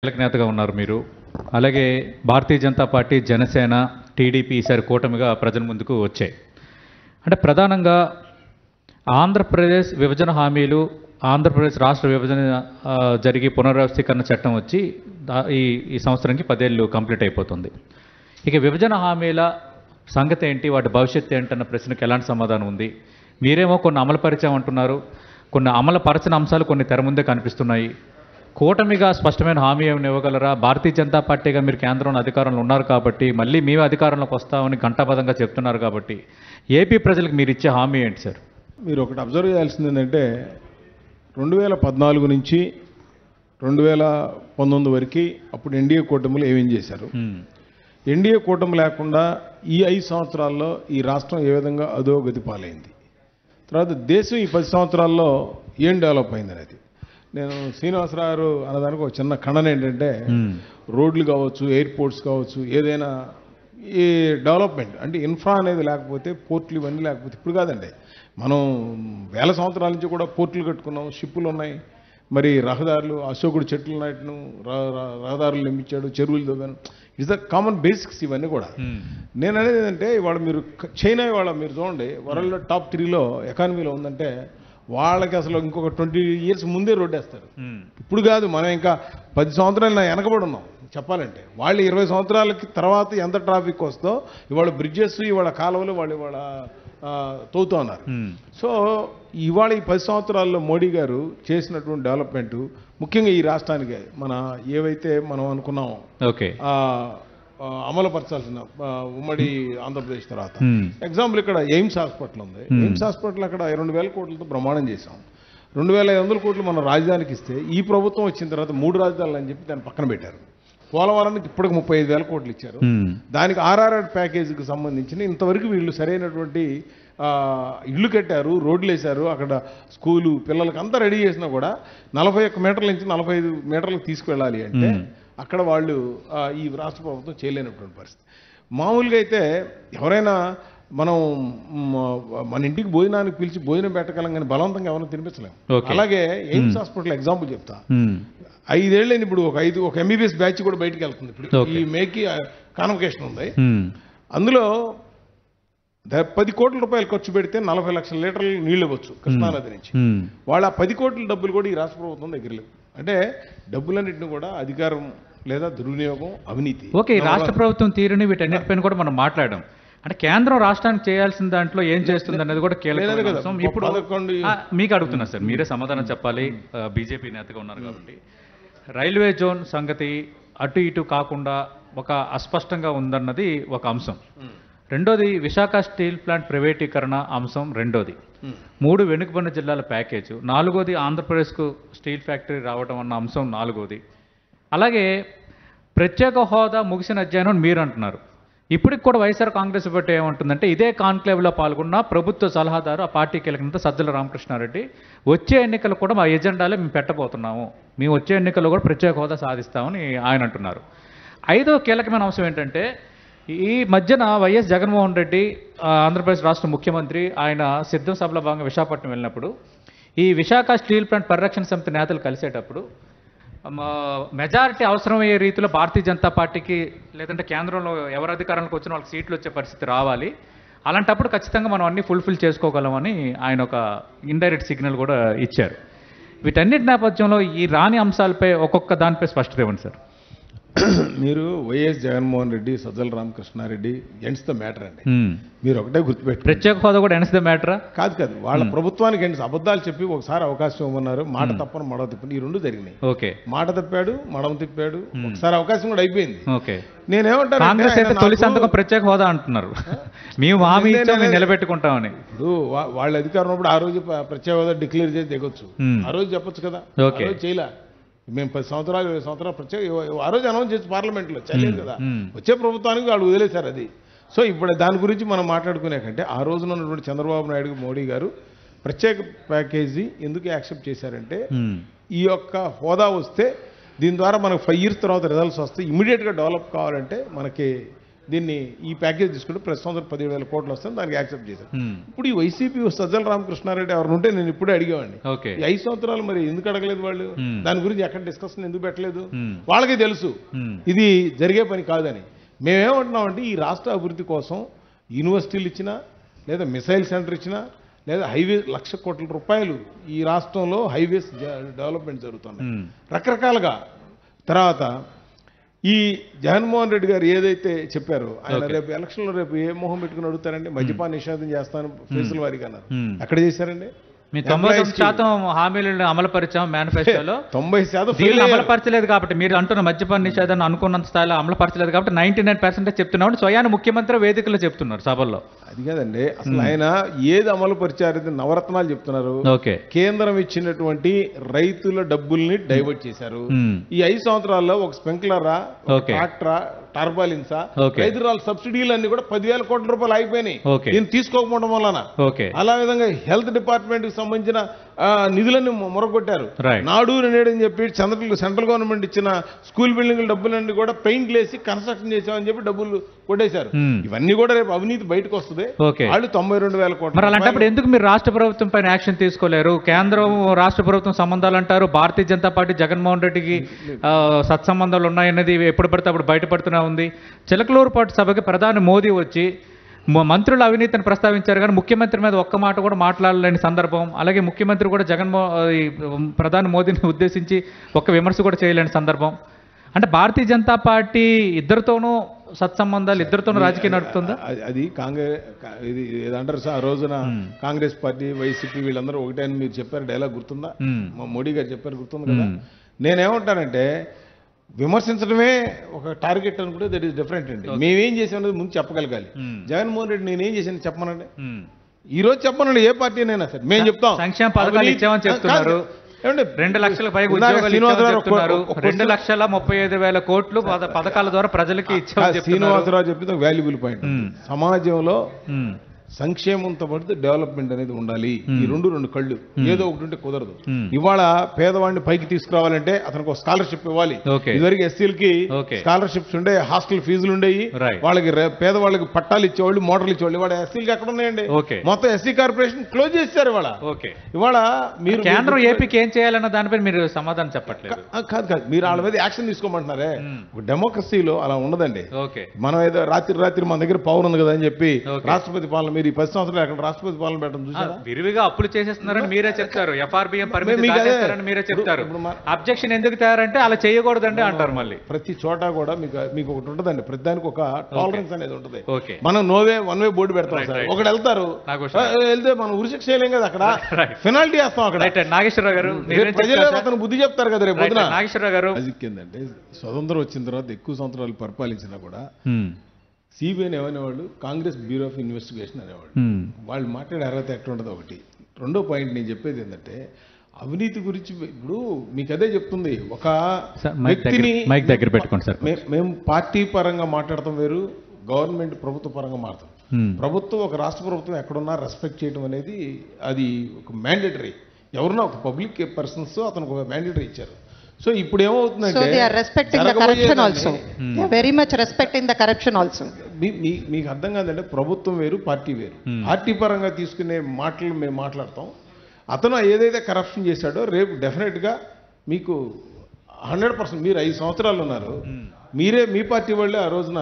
కీలక నేతగా ఉన్నారు మీరు. అలాగే భారతీయ జనతా పార్టీ, జనసేన, టీడీపీ ఈసారి కూటమిగా ప్రజల ముందుకు వచ్చాయి. అంటే ప్రధానంగా ఆంధ్రప్రదేశ్ విభజన హామీలు, ఆంధ్రప్రదేశ్ రాష్ట్ర విభజన జరిగి పునర్వ్యవస్థీకరణ చట్టం వచ్చి ఈ ఈ సంవత్సరానికి 10 ఏళ్ళు కంప్లీట్ అయిపోతుంది. ఇక విభజన హామీల సంగతి ఏంటి, వాటి భవిష్యత్తు ఏంటన్న ప్రశ్నకు ఎలాంటి సమాధానం ఉంది? మీరేమో కొన్ని అమలుపరిచామంటున్నారు, కొన్ని అమలుపరచిన అంశాలు కొన్ని తెర ముందే కనిపిస్తున్నాయి. కూటమిగా స్పష్టమైన హామీ ఏమైనా ఇవ్వగలరా? భారతీయ జనతా పార్టీగా మీరు కేంద్రంలో అధికారంలో ఉన్నారు కాబట్టి, మళ్ళీ మేమే అధికారంలోకి వస్తామని ఘంటాపథంగా చెప్తున్నారు కాబట్టి, ఏపీ ప్రజలకు మీరు ఇచ్చే హామీ ఏంటి సార్? మీరు ఒకటి అబ్జర్వ్ చేయాల్సింది ఏంటంటే 2014 నుంచి 2019 వరకు అప్పుడు ఎన్డీఏ కూటమిలు ఏమేం చేశారు, ఎన్డీఏ కూటమి లేకుండా ఈ 5 సంవత్సరాల్లో ఈ రాష్ట్రం ఏ విధంగా అధోగతి పాలైంది, తర్వాత దేశం ఈ 10 సంవత్సరాల్లో ఏం డెవలప్ అయింది అనేది. నేను శ్రీనివాసరావు అన్నదానికి ఒక చిన్న ఖండన ఏంటంటే, రోడ్లు కావచ్చు, ఎయిర్పోర్ట్స్ కావచ్చు, ఏదైనా ఈ డెవలప్మెంట్ అంటే ఇన్ఫ్రా అనేది లేకపోతే, పోర్ట్లు ఇవన్నీ లేకపోతే ఇప్పుడు కాదండి, మనం వేల సంవత్సరాల నుంచి కూడా పోర్ట్లు కట్టుకున్నాం, షిప్పులు ఉన్నాయి, మరి రహదారులు, అశోకుడు చెట్లు నాటను, రహదారులు నిర్మించాడు, చెరువులు తవ్వాను. ఇట్స్ ద కామన్ బేసిక్స్ ఇవన్నీ కూడా. నేను అనేది ఏంటంటే, ఇవాళ మీరు చైనా ఇవాళ మీరు చూడండి, వరల్డ్లో టాప్ 3లో ఎకానమీలో ఉందంటే, వాళ్ళకి అసలు ఇంకొక 20 years ముందే రోడ్డు వేస్తారు. ఇప్పుడు కాదు, మనం ఇంకా 10 సంవత్సరాలు వెనకబడి ఉన్నాం చెప్పాలంటే. వాళ్ళు 20 సంవత్సరాలకి తర్వాత ఎంత ట్రాఫిక్ వస్తుందో ఇవాళ బ్రిడ్జెస్, ఇవాళ కాలువలు వాళ్ళు ఇవాళ తవ్వుతూ ఉన్నారు. సో ఇవాళ ఈ 10 సంవత్సరాల్లో మోడీ గారు చేసినటువంటి డెవలప్మెంట్, ముఖ్యంగా ఈ రాష్ట్రానికి మన ఏవైతే మనం అనుకున్నామో అమలుపరచాల్సిన ఉమ్మడి ఆంధ్రప్రదేశ్ తర్వాత, ఎగ్జాంపుల్ ఇక్కడ ఎయిమ్స్ హాస్పిటల్ ఉంది. ఎయిమ్స్ హాస్పిటల్ అక్కడ 2,000 కోట్లతో బ్రహ్మాండం చేశాం. 2,500 కోట్లు మన రాజధానికి ఇస్తే, ఈ ప్రభుత్వం వచ్చిన తర్వాత 3 రాజధానులు అని చెప్పి దాన్ని పక్కన పెట్టారు. పోలవరానికి ఇప్పటికి 35,000 కోట్లు ఇచ్చారు. దానికి ఆర్ఆర్ఆర్ ప్యాకేజీకి సంబంధించిన ఇంతవరకు వీళ్ళు సరైనటువంటి ఇళ్ళు కట్టారు, రోడ్లు వేశారు, అక్కడ స్కూలు పిల్లలకి అంతా రెడీ చేసినా కూడా 41 మీటర్ల నుంచి 45 మీటర్లకు తీసుకువెళ్ళాలి అంటే అక్కడ వాళ్ళు ఈ రాష్ట్ర ప్రభుత్వం చేయలేనటువంటి పరిస్థితి. మామూలుగా అయితే ఎవరైనా మనం మన ఇంటికి భోజనానికి పిలిచి భోజనం పెట్టగలం కానీ బలవంతంగా ఎవరైనా తినిపించలేము. అలాగే ఎయిమ్స్ హాస్పిటల్ ఎగ్జాంపుల్ చెప్తా. 5 ఏళ్ళని ఇప్పుడు ఒక ఎంబీబీఎస్ బ్యాచ్ కూడా బయటికి వెళ్తుంది. ఇప్పుడు ఈ మేకి కాన్వకేషన్ ఉంది. అందులో 10 కోట్ల రూపాయలు ఖర్చు పెడితే 40 లక్షల లీటర్లు నీళ్ళు ఇవ్వచ్చు కృష్ణానది నుంచి. వాళ్ళ 10 కోట్ల డబ్బులు కూడా ఈ రాష్ట్ర ప్రభుత్వం దగ్గర లేవు. అంటే డబ్బులన్నింటినీ కూడా అధికారం లేదా దుర్వినియోగం, అవినీతి. ఓకే, రాష్ట్ర ప్రభుత్వం తీరుని వీటన్నిటిపైన కూడా మనం మాట్లాడడం. అంటే కేంద్రం రాష్ట్రానికి చేయాల్సిన దాంట్లో ఏం చేస్తుంది అనేది కూడా కీలకమైన అంశం. ఇప్పుడు మీకు అడుగుతున్నా సార్, మీరే సమాధానం చెప్పాలి, బీజేపీ నేతగా ఉన్నారు కాబట్టి. రైల్వే జోన్ సంగతి అటు ఇటు కాకుండా ఒక అస్పష్టంగా ఉందన్నది ఒక అంశం. రెండోది విశాఖ స్టీల్ ప్లాంట్ ప్రైవేటీకరణ అంశం రెండోది. 3 వెనుకబడిన జిల్లాల ప్యాకేజ్ నాలుగోది. ఆంధ్రప్రదేశ్కు స్టీల్ ఫ్యాక్టరీ రావడం అన్న అంశం నాలుగోది. అలాగే ప్రత్యేక హోదా ముగిసిన అధ్యయనం మీరు అంటున్నారు. ఇప్పటికి కూడా వైఎస్ఆర్ కాంగ్రెస్ పార్టీ ఏమంటుందంటే, ఇదే కాన్క్లేవ్లో పాల్గొన్న ప్రభుత్వ సలహాదారు, ఆ పార్టీ కీలక సజ్జల రామకృష్ణారెడ్డి, వచ్చే ఎన్నికలు కూడా మా ఎజెండాలో మేము పెట్టబోతున్నాము, మేము వచ్చే ఎన్నికల్లో కూడా ప్రత్యేక హోదా సాధిస్తామని ఆయన అంటున్నారు. 5వ కీలకమైన అంశం ఏంటంటే, ఈ మధ్యన వైఎస్ జగన్మోహన్ రెడ్డి ఆంధ్రప్రదేశ్ రాష్ట్ర ముఖ్యమంత్రి, ఆయన సిద్ధం సభలో భాగంగా విశాఖపట్నం వెళ్ళినప్పుడు ఈ విశాఖ స్టీల్ ప్లాంట్ పరిరక్షణ సమితి నేతలు కలిసేటప్పుడు మెజారిటీ అవసరమయ్యే రీతిలో భారతీయ జనతా పార్టీకి లేదంటే కేంద్రంలో ఎవరు అధికారంలోకి వచ్చిన వాళ్ళకి సీట్లు వచ్చే పరిస్థితి రావాలి, అలాంటప్పుడు ఖచ్చితంగా మనం అన్నీ ఫుల్ఫిల్ చేసుకోగలమని ఆయన ఒక ఇండైరెక్ట్ సిగ్నల్ కూడా ఇచ్చారు. వీటన్నిటి నేపథ్యంలో ఈ రాని అంశాలపై ఒక్కొక్క దానిపై స్పష్టత ఇవ్వండి సార్. మీరు YS Jaganmohan Reddy, Sajjala Ramakrishna Reddy ends the matter అండి. మీరు ఒకటే గుర్తుపెట్టి, ప్రత్యేక హోదా కూడా ఎండ్స్ ద మ్యాటరా? కాదు, వాళ్ళ ప్రభుత్వానికి ఎండ్స్. అబద్ధాలు చెప్పి ఒకసారి అవకాశం ఇవ్వమన్నారు, మాట తప్పను మడవ తిప్పను, ఈ 2 జరిగినాయి. ఓకే, మాట తప్పాడు, మడవ తిప్పాడు, ఒకసారి అవకాశం కూడా అయిపోయింది. ఓకే, నేనేమంటాను, కాంగ్రెస్ అయితే తొలి సంతకం ప్రత్యేక హోదా అంటున్నారు, మేము హామీ ఇచ్చాం, మేము నిలబెట్టుకుంటామని. ఇప్పుడు వాళ్ళ అధికారం ఉన్నప్పుడు ఆ రోజు ప్రత్యేక హోదా డిక్లేర్ చేసి దిగొచ్చు, ఆ రోజు చెప్పొచ్చు కదా. చేయలే, మేము 10 సంవత్సరాలు 20 సంవత్సరాలు ప్రత్యేక ఆ రోజు అనౌన్స్ చేసి పార్లమెంట్లో చేయలేదు కదా. వచ్చే ప్రభుత్వానికి వాళ్ళు వదిలేశారు అది. సో ఇప్పుడు దాని గురించి మనం మాట్లాడుకునే కంటే, ఆ రోజున ఉన్నటువంటి చంద్రబాబు నాయుడు, మోడీ గారు ప్రత్యేక ప్యాకేజీ ఎందుకు యాక్సెప్ట్ చేశారంటే, ఈ యొక్క హోదా వస్తే దీని ద్వారా మనకు 5 years తర్వాత రిజల్ట్స్ వస్తాయి, ఇమీడియట్గా డెవలప్ కావాలంటే మనకి దీన్ని ఈ ప్యాకేజ్ తీసుకుంటే ప్రతి సంవత్సరం 17,000 కోట్లు వస్తుంది, దానికి యాక్సెప్ట్ చేశారు. ఇప్పుడు ఈ వైసీపీ సజ్జల రామకృష్ణారెడ్డి ఎవరు ఉంటే నేను ఇప్పుడే అడిగేవాడిని, ఈ 5 సంవత్సరాలు మరి ఎందుకు అడగలేదు వాళ్ళు, దాని గురించి ఎక్కడ డిస్కషన్ ఎందుకు పెట్టలేదు, వాళ్ళకి తెలుసు ఇది జరిగే పని కాదని. మేమేమంటున్నామంటే ఈ రాష్ట్ర అభివృద్ధి కోసం యూనివర్సిటీలు ఇచ్చినా, లేదా మిసైల్ సెంటర్ ఇచ్చినా, లేదా హైవే 1,00,000 కోట్ల రూపాయలు ఈ రాష్ట్రంలో హైవేస్ డెవలప్మెంట్ జరుగుతున్నాయి రకరకాలుగా. తర్వాత ఈ జగన్మోహన్ రెడ్డి గారు ఏదైతే చెప్పారో, ఆయన రేపు ఎలక్షన్లో రేపు ఏ మొహం పెట్టుకుని అడుగుతారండి, మద్యపాన నిషేధం చేస్తాను ఫేసుల వారికి అన్నారు. ఎక్కడ చేశారండి? 99% హామీలను అమలుపరిచాం మేనిఫెస్టోలో, 90% అమలుపరచలేదు. కాబట్టి మీరు అంటున్న మద్యపాన నిషేధాన్ని అనుకున్నంత స్థాయిలో అమలుపరచలేదు కాబట్టి 99% చెప్తున్నామని స్వయాన ముఖ్యమంత్రి వేదికలో చెప్తున్నారు సభల్లో. అది కాదండి, అసలు ఆయన ఏది అమలు పరిచారు, నవరత్నాలు చెప్తున్నారు. కేంద్రం ఇచ్చినటువంటి రైతుల డబ్బుల్ని డైవర్ట్ చేశారు. ఈ 5 సంవత్సరాల్లో ఒక స్ప్రింక్లరా, ట్రాక్టరా, టర్బాలిన్సా, రైతుల సబ్సిడీలు అన్ని కూడా 10,000 కోట్ల రూపాయలు అయిపోయినాయి దీన్ని తీసుకోకపోవడం వలన. అలా విధంగా హెల్త్ డిపార్ట్మెంట్ కి సంబంధించిన నిధులన్నీ మొరగొట్టారు. నాడు నేడు అని చెప్పి సెంట్రల్ గవర్నమెంట్ ఇచ్చిన స్కూల్ బిల్డింగ్ల డబ్బులన్నీ కూడా పెయింట్లు వేసి కన్స్ట్రక్షన్ చేసామని చెప్పి డబ్బులు కొట్టేశారు. ఇవన్నీ కూడా రేపు అవినీతి బయటకు వస్తుంది. వాళ్ళు 92,000 కోట్లు. మరి అలాంటప్పుడు ఎందుకు మీరు రాష్ట్ర ప్రభుత్వం పైన యాక్షన్ తీసుకోలేరు? కేంద్రం రాష్ట్ర ప్రభుత్వం సంబంధాలు అంటారు, భారతీయ జనతా పార్టీ జగన్మోహన్ రెడ్డికి సత్సంబంధాలు ఉన్నాయన్నది ఎప్పుడు పడితే అప్పుడు బయటపడుతూనే ఉంది. చిలకలూరుపాటు సభకి ప్రధాని మోదీ వచ్చి మంత్రుల అవినీతిని ప్రస్తావించారు కానీ ముఖ్యమంత్రి మీద ఒక్క మాట కూడా మాట్లాడలేని సందర్భం. అలాగే ముఖ్యమంత్రి కూడా ప్రధాని మోదీని ఉద్దేశించి ఒక్క విమర్శ కూడా చేయలేని సందర్భం. అంటే భారతీయ జనతా పార్టీ ఇద్దరితోనూ సత్సంబంధాలు, ఇద్దరితోనూ రాజకీయం నడుపుతుందా? అది కాంగ్రెస్ ఇది ఏదంటారు సార్, ఆ రోజున కాంగ్రెస్ పార్టీ వైసీపీ వీళ్ళందరూ ఒకటే అని మీరు చెప్పారు, డైలాగ్ గుర్తుందా? మోడీ గారు చెప్పారు, గుర్తుంది కదా? నేనేమంటానంటే విమర్శించడమే ఒక టార్గెట్ అనుకుంటే దట్ ఈస్ డిఫరెంట్ అండి. మేమేం చేసామన్నది ముందు చెప్పగలగాలి. జగన్మోహన్ రెడ్డి నేనేం చేశాను చెప్పమనండి, ఈ రోజు చెప్పనండి, ఏ పార్టీనైనా సరే మేము చెప్తాం. సంక్షేమ పథకాలు ఇచ్చామని చెప్తున్నారు, 2 లక్షల పైగా ఉద్యోగాలు ఇచ్చామన్నారు, 2,35,000 కోట్లు పథకాల ద్వారా ప్రజలకి ఇచ్చామని శ్రీనివాసరావు చెప్పింది ఒక వాల్యుబుల్ పాయింట్. సమాజంలో సంక్షేమంతో పాటు డెవలప్మెంట్ అనేది ఉండాలి. ఈ రెండు కళ్ళు ఏదో ఒకటి ఉంటే కుదరదు. ఇవాళ పేదవాడిని పైకి తీసుకురావాలంటే అతనికి ఒక స్కాలర్షిప్ ఇవ్వాలి. ఇదివరకు ఎస్సీలకి స్కాలర్షిప్స్ ఉండే, హాస్టల్ ఫీజులు ఉండేవి, వాళ్ళకి పేదవాళ్ళకి పట్టాలు ఇచ్చేవాళ్ళు, మోటార్లు ఇచ్చేవాళ్ళు. ఇవాళ ఎస్సీలకి ఎక్కడ ఉన్నాయండి? మొత్తం ఎస్సీ కార్పొరేషన్ క్లోజ్ చేశారు. ఇవాళ మీరు కేంద్రం ఏపీకి ఏం చేయాలన్న దానిపై మీరు సమాధానం చెప్పట్లేదు. కాదు, మీరు వాళ్ళ మీద యాక్షన్ తీసుకోమంటున్నారే. డెమోక్రసీలో అలా ఉండదండి. మనం ఏదో రాత్రి మన దగ్గర పవర్ ఉంది కదా అని చెప్పి రాష్ట్రపతి పాలన, మీరు ఈ 10 సంవత్సరాలు అక్కడ రాష్ట్రపతి పాలన పెట్టడం చూసారా? విరివిగా అప్పులు చేసేస్తున్నారని మీరే చెప్తారు, ఎఫ్ఆర్బిఎం పరిమితి దాటేస్తారని మీరే చెప్తారు. అబ్జెక్షన్ ఎందుకు తయారంటే అలా చేయకూడదండి అంటారు. మళ్ళీ ప్రతి చోట కూడా మీకు ఒకటి ఉంటుందండి, ప్రతి దానికి ఒక టాలరెన్స్ అనేది ఉంటుంది. మనం వన్ వే బోర్డు పెడతాం సార్, ఒకటి వెళ్తారు, వెళ్తే మనం ఉరిశిక్ష చేయలేం కదా, అక్కడ పెనాల్టీ వేస్తాం. అక్కడ నాగేశ్వరరావు గారు ప్రజలు అతను బుద్ధి చెప్తారు కదా రేపు పొద్దున. నాగేశ్వరరావు గారు ఏంటంటే స్వతంత్రం వచ్చిన తర్వాత ఎక్కువ సంవత్సరాలు పరిపాలించినా కూడా సిబిఐని ఏమనేవాళ్ళు, కాంగ్రెస్ బ్యూరో ఆఫ్ ఇన్వెస్టిగేషన్ అనేవాళ్ళు. వాళ్ళు మాట్లాడే అర్హత ఎక్కడ ఉండదు. ఒకటి. రెండో పాయింట్ నేను చెప్పేది ఏంటంటే అవినీతి గురించి ఇప్పుడు మీకు అదే చెప్తుంది. ఒక వ్యక్తిని దగ్గర పెట్టుకోండి సార్, మేము పార్టీ పరంగా మాట్లాడతాం వేరు, గవర్నమెంట్ ప్రభుత్వ పరంగా మాట్లాడతాం. ప్రభుత్వం, ఒక రాష్ట్ర ప్రభుత్వం ఎక్కడున్నా రెస్పెక్ట్ చేయడం అనేది అది ఒక మ్యాండేటరీ. ఎవరున్నా ఒక పబ్లిక్ పర్సన్స్ అతనికి ఒక మ్యాండేటరీ ఇచ్చారు. సో ఇప్పుడు ఏమవుతుందంటే మీకు అర్థం కాదంటే ప్రభుత్వం వేరు, పార్టీ వేరు. పార్టీ పరంగా తీసుకునే మాటలు మేము మాట్లాడతాం. అతను ఏదైతే కరప్షన్ చేశాడో రేపు డెఫినెట్గా మీకు 100%. మీరు 5 సంవత్సరాలు ఉన్నారు, మీరే మీ పార్టీ వాళ్ళే ఆ రోజున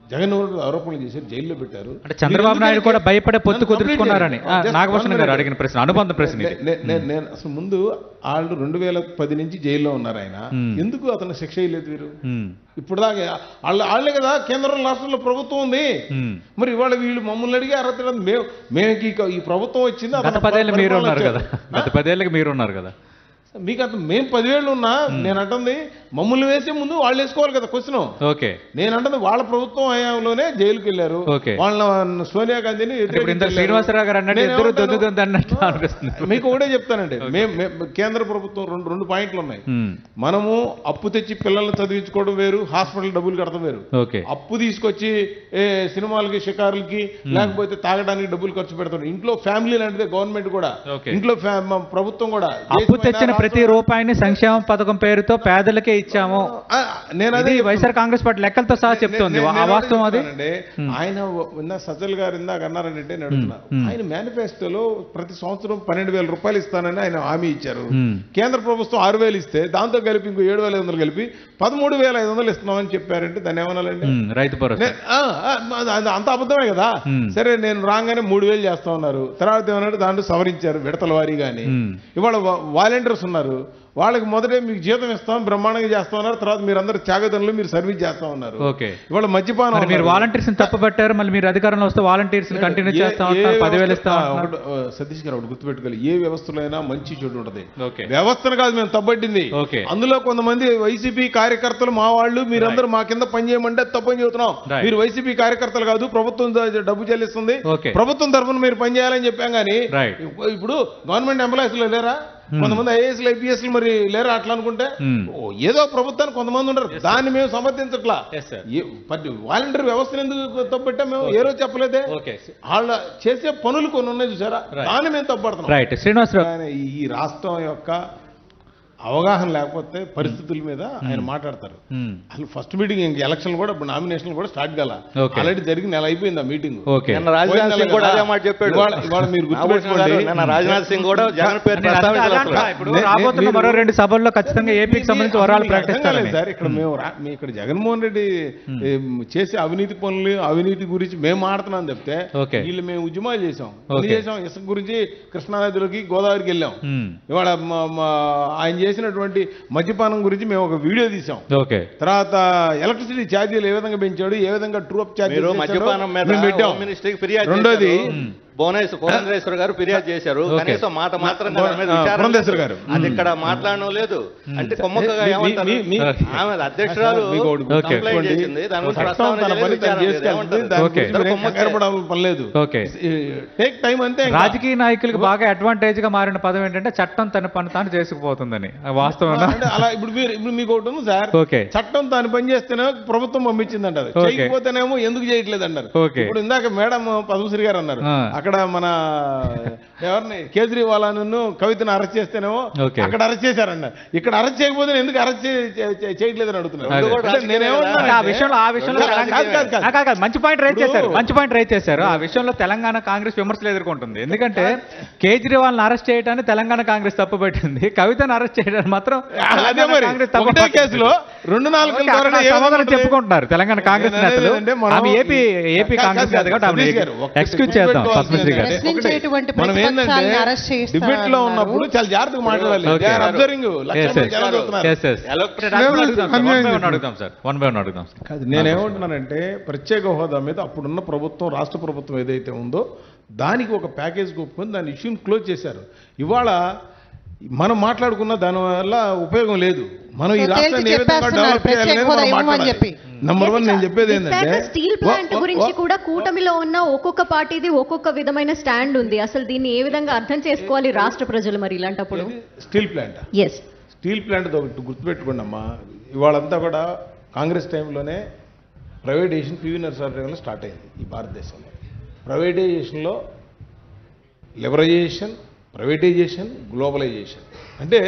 జగన్మోహన్ రెడ్డి ఆరోపణలు చేశారు, జైల్లో పెట్టారు. అంటే చంద్రబాబు నాయుడు కూడా భయపడే పొత్తు కుదుర్చుకున్నారని నాగభూషణ్ గారు అడిగిన ప్రశ్న, అనుబంధ ప్రశ్న. నేను అసలు ముందు వాళ్ళు 2010 నుంచి జైల్లో ఉన్నారు. ఆయన ఎందుకు అతను శిక్ష వేయలేదు వీరు? ఇప్పుడు దాకా వాళ్ళే కదా కేంద్రం రాష్ట్రంలో ప్రభుత్వం ఉంది. మరి ఇవాళ వీళ్ళు మమ్మల్ని అడిగి అర్హత మేము ఈ ప్రభుత్వం వచ్చింది. గత 10 ఏళ్ళకి మీరు ఉన్నారు కదా. మీకు అతను మేము 10 ఏళ్ళు ఉన్నా నేను అంటుంది మమ్మల్ని వేసే ముందు వాళ్ళు వేసుకోవాలి కదా క్వశ్చన్. నేను అంటుంది వాళ్ళ ప్రభుత్వం హయాంలోనే జైలుకి వెళ్ళారు, వాళ్ళ సోనియా గాంధీని. శ్రీనివాసరావు గారు మీకు ఒకటే చెప్తానండి, కేంద్ర ప్రభుత్వం రెండు పాయింట్లు ఉన్నాయి. మనము అప్పు తెచ్చి పిల్లల్ని చదివించుకోవడం వేరు, హాస్పిటల్ డబ్బులు కడతాం వేరు. అప్పు తీసుకొచ్చి సినిమాలకి, షికారులకి, లేకపోతే తాగడానికి డబ్బులు ఖర్చు పెడతాం. ఇంట్లో ఫ్యామిలీ లాంటిదే గవర్నమెంట్ కూడా, ఇంట్లో ప్రభుత్వం కూడా. అప్పు తెచ్చిన ప్రతి రూపాయిని సంక్షేమ పథకం పేరుతో పేదలకే ఇచ్చాము. నేను అదే వైఎస్ఆర్ కాంగ్రెస్ పార్టీ లెక్కలతో సహా చెప్తోంది. వాస్తవం అది. ఆయన సజ్జల్ గారు ఇందాక అన్నారంటే నేను అడుగుతున్నా, ఆయన మేనిఫెస్టోలో ప్రతి సంవత్సరం 12,000 రూపాయలు ఇస్తానని ఆయన హామీ ఇచ్చారు. కేంద్ర ప్రభుత్వం 6,000 ఇస్తే దాంతో కలిపి ఇంకో 7,500 కలిపి 13,500 ఇస్తున్నామని చెప్పారంటే దాన్ని ఏమనాలండి? రైతు భరోసా అంత అబద్ధమే కదా. సరే నేను రాగానే 3,000 చేస్తా ఉన్నారు, తర్వాత ఏమన్నాడు దాంట్లో సవరించారు విడతల వారీ. కానీ ఇవాళ వాలంటీర్స్ ఉన్నారు, వాళ్ళకి మొదటే మీకు జీతం ఇస్తాం బ్రహ్మాండంగా చేస్తా ఉన్నారు, తర్వాత మీరు అందరు త్యాగదనులు మీరు సర్వీస్ చేస్తా ఉన్నారు. ఇవాళ మద్యపానం మీరు వాలంటీర్స్ తప్పు పెట్టారు, మళ్ళీ మీరు అధికారంలో వస్తే వాలంటీర్స్ కంటిన్యూ చేస్తా ఉంటారు, 10,000 ఇస్తా. సతీష్ గారు ఒకటి గుర్తుపెట్టుకోవాలి, ఏ వ్యవస్థలో అయినా మంచి చెడు ఉంటది. వ్యవస్థను కాదు మేము తప్పట్టింది, అందులో కొంతమంది వైసీపీ కార్యకర్తలు మా వాళ్ళు మీరందరూ మా కింద పని చేయమంటే తప్పని చెబుతున్నాం. మీరు వైసీపీ కార్యకర్తలు కాదు, ప్రభుత్వం డబ్బు చెల్లిస్తుంది, ప్రభుత్వం తరఫున మీరు పని చేయాలని చెప్పాం. కానీ ఇప్పుడు గవర్నమెంట్ ఎంప్లాయీస్ లో లేరా కొంతమంది ఐఏఎస్లు ఐపీఎస్లు మరి లేరా? అట్లా అనుకుంటే ఏదో ప్రభుత్వానికి కొంతమంది ఉండరు, దాన్ని మేము సమర్థించట్లా. వాలంటీర్ వ్యవస్థను ఎందుకు తప్పట్టా మేము ఏ రోజు చెప్పలేదే. వాళ్ళ చేసే పనులు కొన్ని ఉన్నాయి చూసారా, దాన్ని మేము తప్పడుతున్నాం. ఈ రాష్ట్రం యొక్క అవగాహన లేకపోతే పరిస్థితుల మీద ఆయన మాట్లాడతారు. అసలు ఫస్ట్ మీటింగ్ ఇంక ఎలక్షన్ కూడా ఇప్పుడు నామినేషన్ కూడా స్టార్ట్ కాల, ఆల్రెడీ జరిగి నెల అయిపోయింది ఆ మీటింగ్. రాజ్నాథ్ సింగ్ కూడా అదే మాట చెప్పాడు. ఇవాళ మీరు గుర్తుపెట్టుకోండి, రాజ్నాథ్ సింగ్ కూడా జగన్ పేరు రాబోతున్న మరో 2 సభల్లో ఖచ్చితంగా ఏపీకి సంబంధించి వరాలు ప్రకటిస్తారు సార్. ఇక్కడ మేము ఇక్కడ జగన్మోహన్ రెడ్డి చేసే అవినీతి పనులు అవినీతి గురించి మేము మాడుతున్నాం చెప్తే వీళ్ళు మేము ఉద్యమాలు చేసాం. ఇసుక గురించి కృష్ణానదిలోకి గోదావరికి వెళ్ళాం. ఇవాళ ఆయన చేసినటువంటి మద్యపానం గురించి మేము ఒక వీడియో తీసాం. తర్వాత ఎలక్ట్రిసిటీ ఛార్జీలు ఏ విధంగా పెంచాడు, ఏ విధంగా ట్రూ అప్ ఛార్జీలు మద్యపానం మీద ఫిర్యాదు. రెండోది పురంధరేశ్వర గారు ఫిర్యాదు చేశారు, కనీసం మాట మాత్రం గారు అది ఇక్కడ మాట్లాడడం లేదు. అంటే కొమ్మక్కగా ఆమె అధ్యక్షురాలు కంప్లైంట్ చేసింది, దాని రాజకీయ నాయకులకు బాగా అడ్వాంటేజ్ గా మారిన పదం ఏంటంటే చట్టం తన పని తాను చేసుకుపోతుందని. వాస్తవం అలా ఇప్పుడు మీకు ఒకటి ఉంది సార్, చట్టం తాను పని చేస్తేనే ప్రభుత్వం పంపించింది అంటారు, చేయకపోతేనేమో ఎందుకు చేయట్లేదు అన్నారు. ఇప్పుడు ఇందాక మేడం పద్మశ్రీ గారు అన్నారు, అక్కడ మన ఎవరిని కేజ్రీవాల్ కవితను అరెస్ట్ చేస్తేనేమో అక్కడ అరెస్ట్ చేశారన్న, ఇక్కడ అరెస్ట్ చేయకపోతే ఎందుకు అరెస్ట్ చేయట్లేదని అడుగుతున్నారు. మంచి పాయింట్ రైజ్ చేశారు. ఆ విషయంలో తెలంగాణ కాంగ్రెస్ విమర్శలు ఎదుర్కొంటుంది. ఎందుకంటే కేజ్రీవాల్ అరెస్ట్ చేయడానికి తెలంగాణ కాంగ్రెస్ తప్పు పెట్టింది, కవితను అరెస్ట్ చేయడానికి మాత్రం కేసులో 2-4 సమాధానం చెప్పుకుంటున్నారు తెలంగాణ కాంగ్రెస్ నేతలు. ఏపీ కాంగ్రెస్ ఎక్స్క్యూజ్ చేద్దాం పద్మశ్రీ గారు. మనం ఏంటంటే డిబేట్ లో ఉన్నప్పుడు చాలా జాగ్రత్తగా మాట్లాడాలి. నేనేమంటున్నానంటే ప్రత్యేక హోదా మీద అప్పుడున్న ప్రభుత్వం రాష్ట్ర ప్రభుత్వం ఏదైతే ఉందో దానికి ఒక ప్యాకేజ్ ఒప్పుకొని దాని ఇష్యూని క్లోజ్ చేశారు. ఇవాళ మనం మాట్లాడుకున్న దానివల్ల ఉపయోగం లేదు. మనం ఈ రాష్ట్రాన్ని ఏ విధంగా డెవలప్ చేయాలనేది మనం మాట్లాడాలి. నంబర్ 1 నేను చెప్పేది ఏంటంటే స్టీల్ ప్లాంట్ గురించి కూడా కూటమిలో ఉన్న ఒక్కొక్క పార్టీది ఒక్కొక్క విధమైన స్టాండ్ ఉంది. అసలు దీన్ని ఏ విధంగా అర్థం చేసుకోవాలి రాష్ట్ర ప్రజలు మరి ఇలాంటప్పుడు? స్టీల్ ప్లాంట్ స్టీల్ ప్లాంట్ ఒకటి గుర్తుపెట్టుకోండి అమ్మా, ఇవాళంతా కూడా కాంగ్రెస్ టైంలోనే ప్రైవేటైజేషన్ పివి నరసింహారావు టైంలో స్టార్ట్ అయింది ఈ భారతదేశంలో. ప్రైవేటైజేషన్లో లిబరైజేషన్, ప్రైవేటైజేషన్, గ్లోబలైజేషన్ అంటే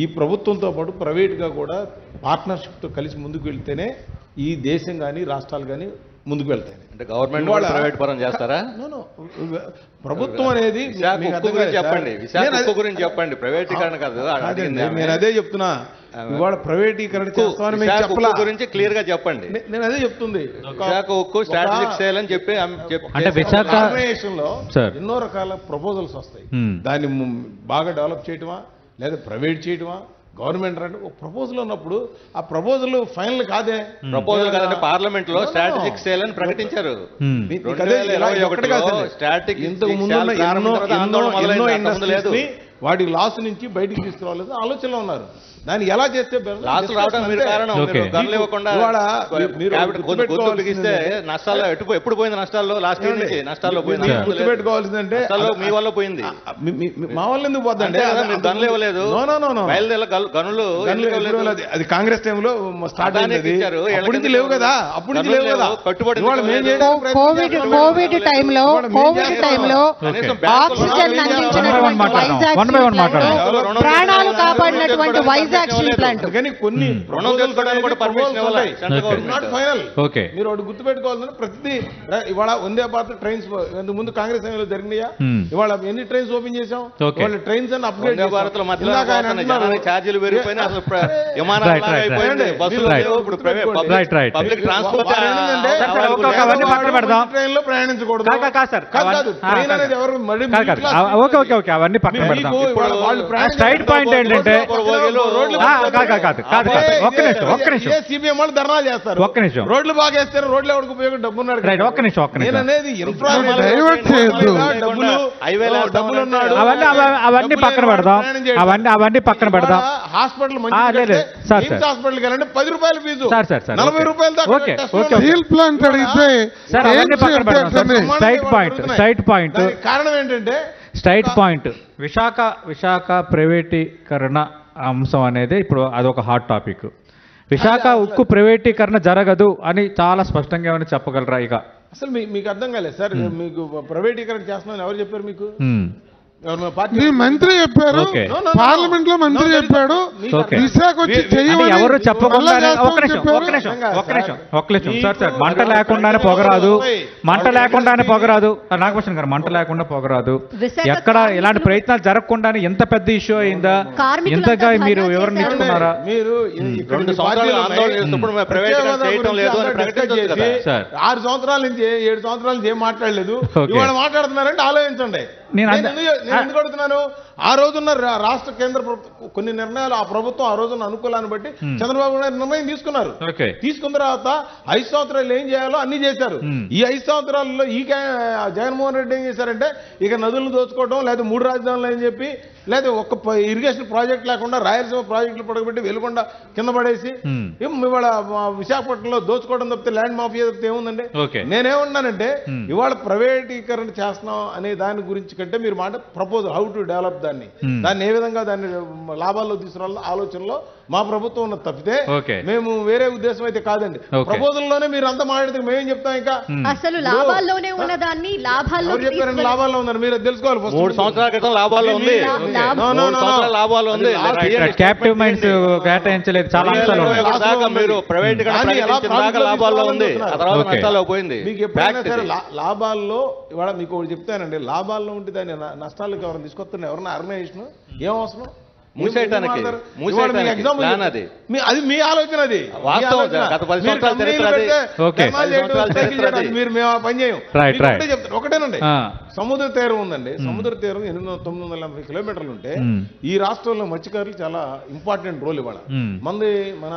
ఈ ప్రభుత్వంతో పాటు ప్రైవేట్గా కూడా పార్ట్నర్షిప్తో కలిసి ముందుకు వెళ్తేనే ఈ దేశం కానీ రాష్ట్రాలు కానీ ముందుకు వెళ్తాయి. అంటే గవర్నమెంట్ ప్రైవేట్ పరం చేస్తారా? ప్రభుత్వం అనేది చెప్పండి, విశాఖ గురించి చెప్పండి. ప్రైవేటీకరణ కాదు, నేను అదే చెప్తున్నా. ఇవాళ ప్రైవేటీకరణ చేస్తామని మేము చెప్పలా, గురించి క్లియర్ గా చెప్పండి. నేను అదే చెప్తుంది, విశాఖ ఉక్కు స్ట్రాటజిక్ సేల్ అని చెప్పి అంటే విశాఖ లో ఎన్నో రకాల ప్రపోజల్స్ వస్తాయి. దాన్ని బాగా డెవలప్ చేయటమా లేదా ప్రైవేట్ చేయటమా గవర్నమెంట్ రండి ఒక ప్రపోజల్ ఉన్నప్పుడు ఆ ప్రపోజల్ ఫైనల్ కాదే. ప్రపోజల్ కాదంటే పార్లమెంట్ లో స్ట్రాటజిక్ సేల్ అని ప్రకటించారు. ఇంతకు ముందు ఎన్నో ఇండస్ట్రీస్ వాటి లాస్ నుంచి బయటికి తీసుకురావాలని ఆలోచనలో ఉన్నారు. దాన్ని ఎలా చేస్తే లాస్ట్ రావడం మీరు కారణం. గనులు ఇవ్వకుండా బిగిస్తే నష్టాల్లో ఎప్పుడు పోయింది? నష్టాల్లో లాస్ట్ ఇయర్ నుంచి నష్టాల్లో పోయింది. గుర్తుపెట్టుకోవాల్సిందంటే మీ వల్ల పోయింది. మా వల్ల ఎందుకు పోతుందంటే గనులు ఇవ్వలేదు, గనులు అది కాంగ్రెస్ టైంలో స్టార్ట్ అయింది. అప్పటి నుంచి లేవు కదా, అప్పటి నుంచి లేవు కదా. కట్టుబడి కోవిడ్ టైంలో ఆక్సిజన్ అందించినటువంటి వైజాగ్ ప్రాణాలు కాపాడినటువంటి వైజాగ్ స్టీల్ ప్లాంట్. కానీ కొన్ని మీరు ఒకటి గుర్తుపెట్టుకోవాలంటే ప్రతి ఇవాళ వందే భారత్ ట్రైన్స్ ముందు కాంగ్రెస్ టైంలో జరిగినాయా? ఇవాళ ఎన్ని ట్రైన్స్ ఓపెన్ చేసాం? వాళ్ళ ట్రైన్స్ అని అప్గ్రేడ్ భారత్ లో ఛార్జీలు పెరిగిపోయినా అసలు పబ్లిక్ ట్రాన్స్పోర్ట్ ట్రైన్ లో ప్రయాణించకూడదు. అవన్నీ పక్కన పెడదాం. స్ట్రైట్ పాయింట్ ఏంటంటే ఒక్క నిమిషం సిపిఎం వాళ్ళు ధర్నా చేస్తారు. ఒక్క నిమిషం రోడ్లు బాగా వేస్తారు, రోడ్లు ఎవరికి ఉపయోగం డబ్బు ఉన్నాడు. ఒక్క నిమిషం అనేది అవన్నీ పక్కన పెడదాం. అవన్నీ పక్కన పెడదాం. హాస్పిటల్ హాస్పిటల్కి వెళ్ళండి 10 రూపాయల ఫీజు, సార్ 40 రూపాయలు స్టీల్ ప్లాంట్ అడిగితే స్ట్రైట్ పాయింట్. కారణం ఏంటంటే స్ట్రైట్ పాయింట్ విశాఖ ప్రైవేటీకరణ అంశం అనేది ఇప్పుడు అదొక హాట్ టాపిక్. విశాఖ ఉక్కు ప్రైవేటీకరణ జరగదు అని చాలా స్పష్టంగా ఏమైనా చెప్పగలరా? ఇక అసలు మీకు అర్థం కాలేదు సార్. మీకు ప్రైవేటీకరణ చేస్తున్నాను ఎవరు చెప్పారు? మీకు మంత్రి చెప్పారు, పార్లమెంట్ లో మంత్రి చెప్పాడు. విశాఖ వచ్చి ఎవరు చెప్పకుండా ఒక్క నిమిషం సార్ మంట లేకుండానే పొగరాదు. నాగభూషణ్ గారు, మంట లేకుండా పొగరాదు. ఎక్కడ ఇలాంటి ప్రయత్నాలు జరగకుండానే ఎంత పెద్ద ఇష్యూ అయిందా? ఇంతగా మీరు వివరణ ఇచ్చుకున్నారా? మీరు 2 సంవత్సరాలు ఆందోళన చేస్తున్నప్పుడు చేయడం లేదు అని ప్రకటించవచ్చు కదా సార్. 6 సంవత్సరాల నుంచి 7 సంవత్సరాల నుంచి ఏం మాట్లాడలేదు, ఇవాళ మాట్లాడుతున్నారంటే ఆలోచించండి. నేను ఎందుకు అడుగుతున్నాను? ఆ రోజున్న రాష్ట్ర కేంద్ర ప్రభుత్వం కొన్ని నిర్ణయాలు ఆ ప్రభుత్వం ఆ రోజున్న అనుకూలాన్ని బట్టి చంద్రబాబు నాయుడు నిర్ణయం తీసుకున్నారు. తీసుకున్న తర్వాత 5 సంవత్సరాలు ఏం చేయాలో అన్ని చేశారు. ఈ 5 సంవత్సరాల్లో జగన్మోహన్ రెడ్డి ఏం చేశారంటే ఇక నదులను దోచుకోవడం, లేదా 3 రాజధానులు అని చెప్పి, లేదా ఒక్క ఇరిగేషన్ ప్రాజెక్ట్ లేకుండా రాయలసీమ ప్రాజెక్టులు పడగబెట్టి వెలుగొండ కింద పడేసి ఇవాళ విశాఖపట్నంలో దోచుకోవడం తప్పితే ల్యాండ్ మాఫియా తప్పితే ఏముందండి? నేనేమన్నానంటే ఇవాళ ప్రైవేటీకరణ చేస్తున్నాం అనే దాని గురించి కంటే మీరు మాట ప్రపోజల్ హౌ టు డెవలప్ దాన్ని ఏ విధంగా దాన్ని లాభాల్లో తీసుకురావాల ఆలోచనలో మా ప్రభుత్వం ఉన్నది తప్పితే మేము వేరే ఉద్దేశం అయితే కాదండి. ప్రపోజల్ లోనే మీరు అంతా మాట్లాడితే మేమేం చెప్తాం? ఇంకా అసలు లాభాల్లోనే ఉన్నదాన్ని లాభాల్లో చెప్పారండి. లాభాల్లో ఉన్నారు, మీరు తెలుసుకోవాలి. 3 సంవత్సరాల క్రితం లాభాల్లో ఉంది, లాభాల్లో ఉంది. క్యాప్టివ్ మైండ్స్ కేటాయించలేదు, చాలా అంశాలు ఉన్నాయి. మీరు ప్రైవేట్ లాభాల్లో ఉంది, ఆ తర్వాత నష్టాల్లో పోయింది. మీకు ఎప్పుడైనా సరే లాభాల్లో ఇవాళ మీకు ఒకటి చెప్తానండి, లాభాల్లో ఉంటే దాన్ని నష్టాలకు ఎవరైనా తీసుకొస్తున్నారు? ఎవరన్నా ఆర్గనైజేషన్ ఏం అవసరం? మూసేయడానికి అది మీ ఆలోచన. అది మీరు మేము పని చేయం. చెప్తారు ఒకటేనండి, సముద్ర తీరం ఉందండి. సముద్ర తీరం 980 కిలోమీటర్లు ఉంటే ఈ రాష్ట్రంలో మత్స్యకారులు చాలా ఇంపార్టెంట్ రోల్ ఇవాళ. మన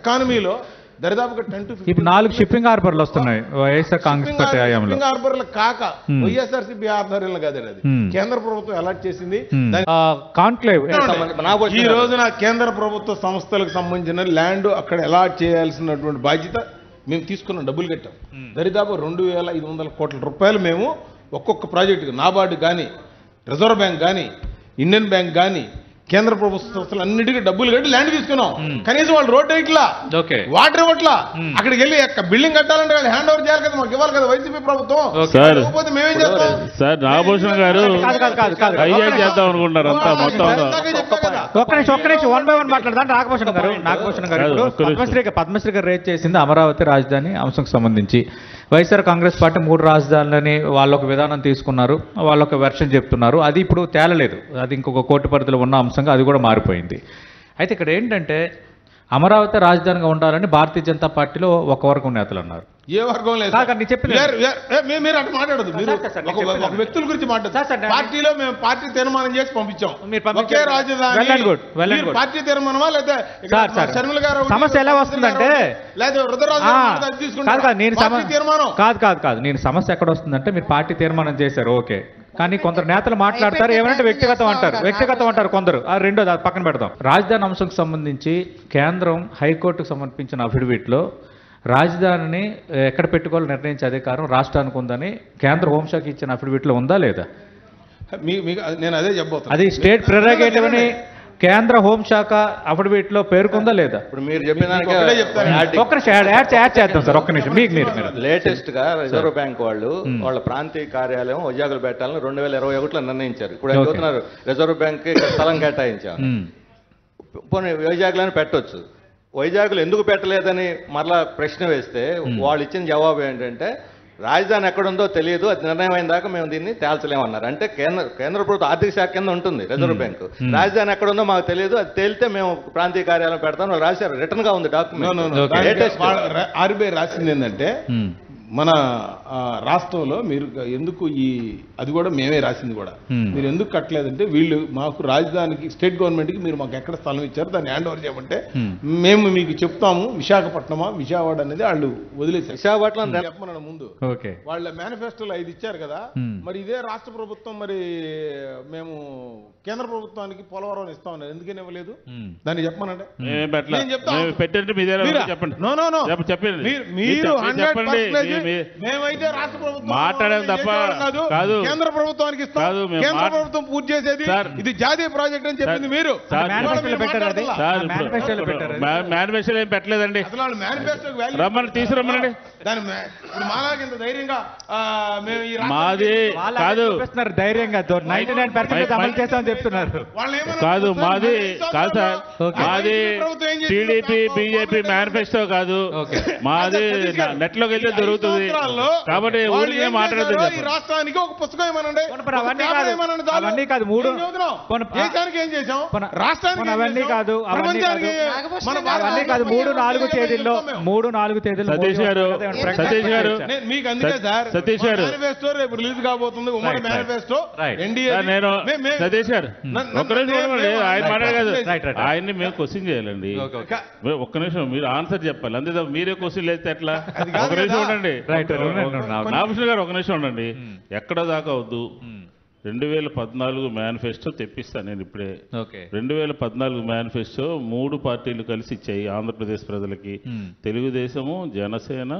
ఎకానమీలో దరిదాపుగా 10 to 15 ఇప్పుడు 4 షిప్పింగ్ హార్బర్లు వస్తున్నాయి వైఎస్ఆర్ కాంగ్రెస్ పార్టీ హయాంలో. షిప్పింగ్ హార్బర్లు కాక వైఎస్ఆర్సీపీ ఆధ్వర్యంలో కాదండి, అది కేంద్ర ప్రభుత్వం అలాట్ చేసింది. కాన్క్లేవ్ ఈ రోజున కేంద్ర ప్రభుత్వ సంస్థలకు సంబంధించిన ల్యాండ్ అక్కడ అలాట్ చేయాల్సినటువంటి బాధ్యత మేము తీసుకున్నాం, డబ్బులు కట్టాం. దరిదాపు 2500 కోట్ల రూపాయలు మేము ఒక్కొక్క ప్రాజెక్టుకు నాబార్డు కానీ, రిజర్వ్ బ్యాంక్ కానీ, ఇండియన్ బ్యాంక్ కానీ, కేంద్ర ప్రభుత్వ సంస్థలు అన్నిటికీ డబ్బులు కట్టి ల్యాండ్ తీసుకున్నాం. కనీసం వాళ్ళు రోడ్ వేయట్లా, వాటర్ ఇవ్వట్లా. అక్కడికి వెళ్ళి బిల్డింగ్ కట్టాలంటే వాళ్ళు హ్యాండ్ ఓవర్ చేయాలి కదా, మాకు ఇవ్వాలి కదా వైసీపీ ప్రభుత్వం. లేకపోతే మేమేం చేస్తాం? సార్ నాగభూషణ్ గారు చేద్దాం అనుకుంటున్నారు అంతా మొత్తం. ఒక్క నిమిషం 1 by 1 మాట్లాడదాం. నాగభూషణ్ గారు పద్మశ్రీ గారు రేజ్ చేసింది అమరావతి రాజధాని అంశంకి సంబంధించి. వైఎస్ఆర్ కాంగ్రెస్ పార్టీ 3 రాజధానులని వాళ్ళొక విధానం తీసుకున్నారు, వాళ్ళొక వెర్షన్ చెప్తున్నారు. అది ఇప్పుడు తేలలేదు, అది ఇంకొక కోర్టు పరిధిలో ఉన్న అంశంగా అది కూడా మారిపోయింది. అయితే ఇక్కడ ఏంటంటే అమరావతి రాజధానిగా ఉండాలని భారతీయ జనతా పార్టీలో ఒక వర్గం నేతలు అన్నారు. ఏ వర్గం లేదు, మీరు అటు మాట్లాడదు. మీరు ఒక వ్యక్తుల గురించి మాట్లాడదు. పార్టీలో మేము పార్టీ తీర్మానం చేసి పంపించాం. ఒకే రాజధాని పార్టీ తీర్మానమా లేదా షర్మిల గారు సమస్య ఎలా వస్తుందంటే తీర్మానం కాదు నేను సమస్య ఎక్కడ వస్తుందంటే మీరు పార్టీ తీర్మానం చేశారు, ఓకే, కానీ కొందరు నేతలు మాట్లాడతారు, ఏమంటే వ్యక్తిగతం అంటారు కొందరు. రెండోది అది పక్కన పెడదాం. రాజధాని అంశంకు సంబంధించి కేంద్రం హైకోర్టుకు సమర్పించిన అఫిడవిట్లో రాజధానిని ఎక్కడ పెట్టుకోవాలో నిర్ణయించే అధికారం రాష్ట్రానికి ఉందని కేంద్ర హోంశాఖ ఇచ్చిన అఫిడవిట్లో ఉందా లేదా? నేను అదే చెప్పబోతున్నా. అది స్టేట్ ప్రెరగేటివ్ అని కేంద్ర హోంశాఖ అఫిడవిట్లో పేర్కొందా లేదా? ఇప్పుడు మీరు చెప్పిన ఒక్క నిమిషం యాడ్ చేద్దాం సార్, ఒక్క నిమిషం. మీరు లేటెస్ట్ గా రిజర్వ్ బ్యాంక్ వాళ్ళు వాళ్ళ ప్రాంతీయ కార్యాలయం వైజాగ్లో పెట్టాలని 2021లో నిర్ణయించారు. ఇప్పుడు ఏం చెబుతున్నారు, రిజర్వ్ బ్యాంక్ స్థలం కేటాయించారు, పోనీ వైజాగ్లోనే పెట్టొచ్చు. వైజాగ్లో ఎందుకు పెట్టలేదని మరలా ప్రశ్న వేస్తే వాళ్ళు ఇచ్చిన జవాబు ఏంటంటే రాజధాని ఎక్కడుందో తెలియదు, అది నిర్ణయం అయిన దాకా మేము దీన్ని తేల్చలేమన్నారు. అంటే కేంద్ర ప్రభుత్వ ఆర్థిక శాఖ కింద ఉంటుంది రిజర్వ్ బ్యాంకు. రాజధాని ఎక్కడుందో మాకు తెలియదు, అది తేలితే మేము ప్రాంతీయ కార్యాలయం పెడతాం రాశారు. రిటర్న్ గా ఉంది డాక్యుమెంట్. ఆర్బీఐ రాసింది ఏంటంటే మన రాష్ట్రంలో మీరు ఎందుకు అది కూడా మేమే రాసింది కూడా, మీరు ఎందుకు కట్టలేదంటే వీళ్ళు మాకు రాజధానికి స్టేట్ గవర్నమెంట్కి మీరు మాకు ఎక్కడ స్థలం ఇచ్చారు దాన్ని హ్యాండ్ ఓవర్ చేయమంటే మేము మీకు చెప్తాము విశాఖపట్నమా విజయవాడ అనేది వాళ్ళు వదిలేసారు. విశాఖపట్నం చెప్పమన్న ముందు వాళ్ళ మేనిఫెస్టోలో 5 ఇచ్చారు కదా, మరి ఇదే రాష్ట్ర ప్రభుత్వం మరి మేము కేంద్ర ప్రభుత్వానికి పోలవరం ఇస్తామన్నారు, ఎందుకని ఇవ్వలేదు దాన్ని చెప్పమనంటే మేమైతే రాష్ట్ర ప్రభుత్వం మాట్లాడడం తప్ప కాదు, కేంద్ర ప్రభుత్వానికి ఇస్తాం, కేంద్ర ప్రభుత్వం పూర్తి చేసేది ఇది జాతీయ ప్రాజెక్ట్ అని చెప్పింది మీరు. మేనిఫెస్టోలో ఏం పెట్టలేదండి, రమ్మని తీసుకురమ్మనండి. ధైర్యంగా మాది కాదు, ధైర్యంగా 99% అమలు చేస్తామని చెప్తున్నారు. కాదు మాది కాదు సార్, మాది టీడీపీ బీజేపీ మేనిఫెస్టో కాదు, మాది నెట్ లోకి వెళ్తే దొరుకుతుంది కాబట్టి ఊరికే మాట్లాడదు. రాష్ట్రానికి ఒక పుస్తకం ఏమనండి, అవన్నీ కాదు, 3 దేశానికి ఏం చేసాం, రాష్ట్రానికి అవన్నీ కాదు, అవన్నీ కాదు 3-4 తేదీల్లో సతీష్ గారు మీకు అందుకే సార్ సతీష్ గారు మేనిఫెస్టో రేపు రిలీజ్ కాబోతుంది, ఉమ్మడి మేనిఫెస్టో. నేను సతీష్ గారు ఒక్క నిమిషం ఆయన మాట్లాడదు, ఆయన్ని మేము క్వశ్చన్ చేయాలండి. ఒక్క నిమిషం మీరు ఆన్సర్ చెప్పాలి, అంతే మీరే క్వశ్చన్ లేస్తే ఎట్లా? ఒక నిమిషం ఉండండి నాగభూషణ్ గారు, ఒక నిమిషం ఉండండి. ఎక్కడ దాకా వద్దు, 2014 మేనిఫెస్టో తెప్పిస్తాను నేను ఇప్పుడే. 2014 మేనిఫెస్టో 3 పార్టీలు కలిసి ఇచ్చాయి ఆంధ్రప్రదేశ్ ప్రజలకి, తెలుగుదేశము, జనసేన,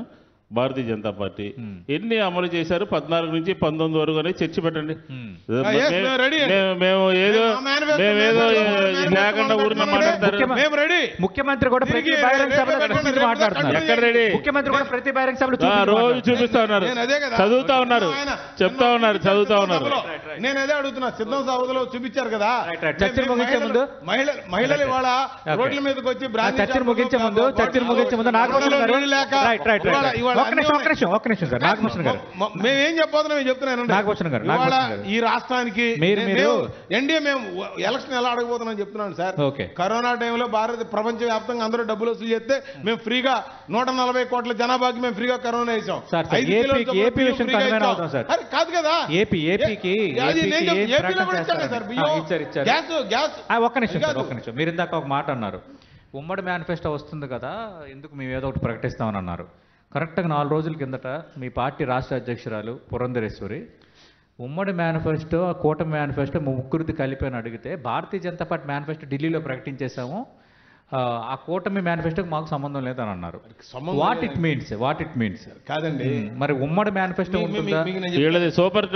భారతీయ జనతా పార్టీ. ఎన్ని అమలు చేశారు 14 నుంచి 19 వరకు అనేది చర్చ పెట్టండి. మేము ఏదో లేకుండా ఊరిన మాట్లాడతారు. ముఖ్యమంత్రి కూడా ప్రతి బహిరంగ సభలో మాట్లాడుతున్నారు. ఎక్కడ రెడీ? ముఖ్యమంత్రి కూడా ప్రతి బహిరంగ సభలో రోజు చూపిస్తా ఉన్నారు, చదువుతా ఉన్నారు, చెప్తా ఉన్నారు, చదువుతా ఉన్నారు. నేను అదే అడుగుతున్నా, సిద్ధం సభలో చూపించారు కదా, చర్చలు ముగించే ముందు మహిళలు ఇవాళ రోడ్ల మీదకి వచ్చి చర్చలు ముగించే ముందు నాగభూషణ్ గారు ఒక్క నిమిషం సార్, నాగభూషణ్ గారు మేమేం చెప్పబోతున్నాం చెప్తున్నాను. నాగభూషణ్ గారు ఈ రాష్ట్రానికి ఎన్డీఏ మేము ఎలక్షన్ ఎలా అడగబోతున్నాం చెప్తున్నాను సార్. కరోనా టైంలో ప్రపంచ వ్యాప్తంగా అందరూ డబ్బులు వసూలు చేస్తే మేము ఫ్రీగా 140 కోట్ల జనాభాకి మేము ఫ్రీగా కరోనా వేసాం. కాదు కదా ఒక్క నిమిషం మీరు ఇందాక ఒక మాట అన్నారు, ఉమ్మడి మేనిఫెస్టో వస్తుంది కదా ఎందుకు మేము ఏదో ఒకటి ప్రకటిస్తామని అన్నారు. కరెక్ట్గా 4 రోజుల కిందట మీ పార్టీ రాష్ట్ర అధ్యక్షురాలు పురంధరేశ్వరి ఉమ్మడి మేనిఫెస్టో కూటమి మేనిఫెస్టో ముగ్గురిది కలిపి అని అడిగితే భారతీయ జనతా పార్టీ మేనిఫెస్టో ఢిల్లీలో ప్రకటించేసాము, ఆ కూటమి మేనిఫెస్టోకి మాకు సంబంధం లేదని అన్నారు. వాట్ ఇట్ మీన్స్ కాదండి, మరి ఉమ్మడి మేనిఫెస్టో ఉంటుందా? సూపర్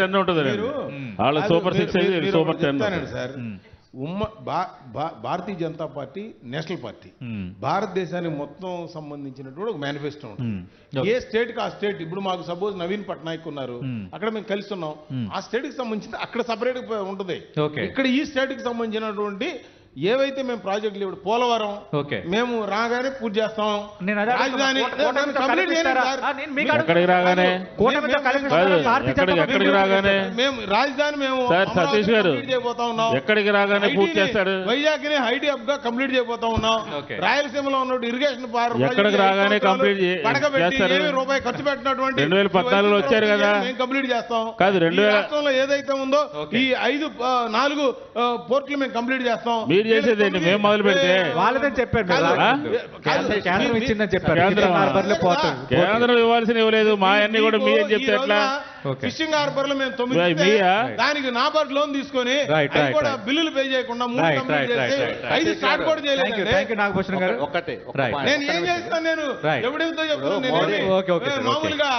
10 ఉంటుంది, వాళ్ళ super 6 super 10 sir. Bharatiya Janata party national party, భారతదేశానికి మొత్తం సంబంధించినటువంటి ఒక మేనిఫెస్టో ఉంటుంది. ఏ స్టేట్ కి ఆ స్టేట్, ఇప్పుడు మాకు సపోజ్ నవీన్ పట్నాయక్ ఉన్నారు, అక్కడ మేము కలిసి ఉన్నాం, ఆ స్టేట్ కి సంబంధించిన అక్కడ సపరేట్ ఉంటుంది. ఇక్కడ ఈ స్టేట్ కి సంబంధించినటువంటి ఏవైతే మేము ప్రాజెక్టులు ఇప్పుడు పోలవరం మేము రాగానే పూర్తి చేస్తాం, రాజధాని మేము రాజధాని మేము సతీష్ గారు ఎక్కడికి రాగానే పూర్తి చేస్తారు, వైజాగ్ ని హైటీ హబ్ గా కంప్లీట్ చేయబోతా ఉన్నాం, రాయలసీమలో ఉన్న ఇరిగేషన్ ఎక్కడికి రాగానే కంప్లీట్ చేస్తారు. రూపాయి ఖర్చు పెట్టినటువంటి 2014లో వచ్చారు కదా మేము కంప్లీట్ చేస్తాం. కాదు 2000 రాష్ట్రంలో ఏదైతే ఉందో ఈ 4 పోర్టులు మేము కంప్లీట్ చేస్తాం. చేసేదండి మేము మొదలు పెడితే వాళ్ళదని చెప్పారు, కేంద్రం ఇచ్చిందని చెప్పారు, కేంద్రం ఇవ్వాల్సిన ఇవ్వలేదు, మా అన్ని కూడా మీరేం చెప్తే ఎట్లా? ఫిషింగ్ హార్బర్ లో మేము 9 దానికి నాబార్డ్ లోన్ తీసుకొని అవి కూడా బిల్లులు పే చేయకుండా 3 కంప్లీట్ చేసి 5 స్టార్ట్ కూడా చేయలేదు. నేను ఏం చేస్తాను, నేను ఎవిడెన్స్ తో చెప్తున్నాను, మామూలుగా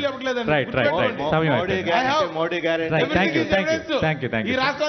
చెప్పట్లేదండి. మోడీ గ్యారెంటీ ఈ రాష్ట్రం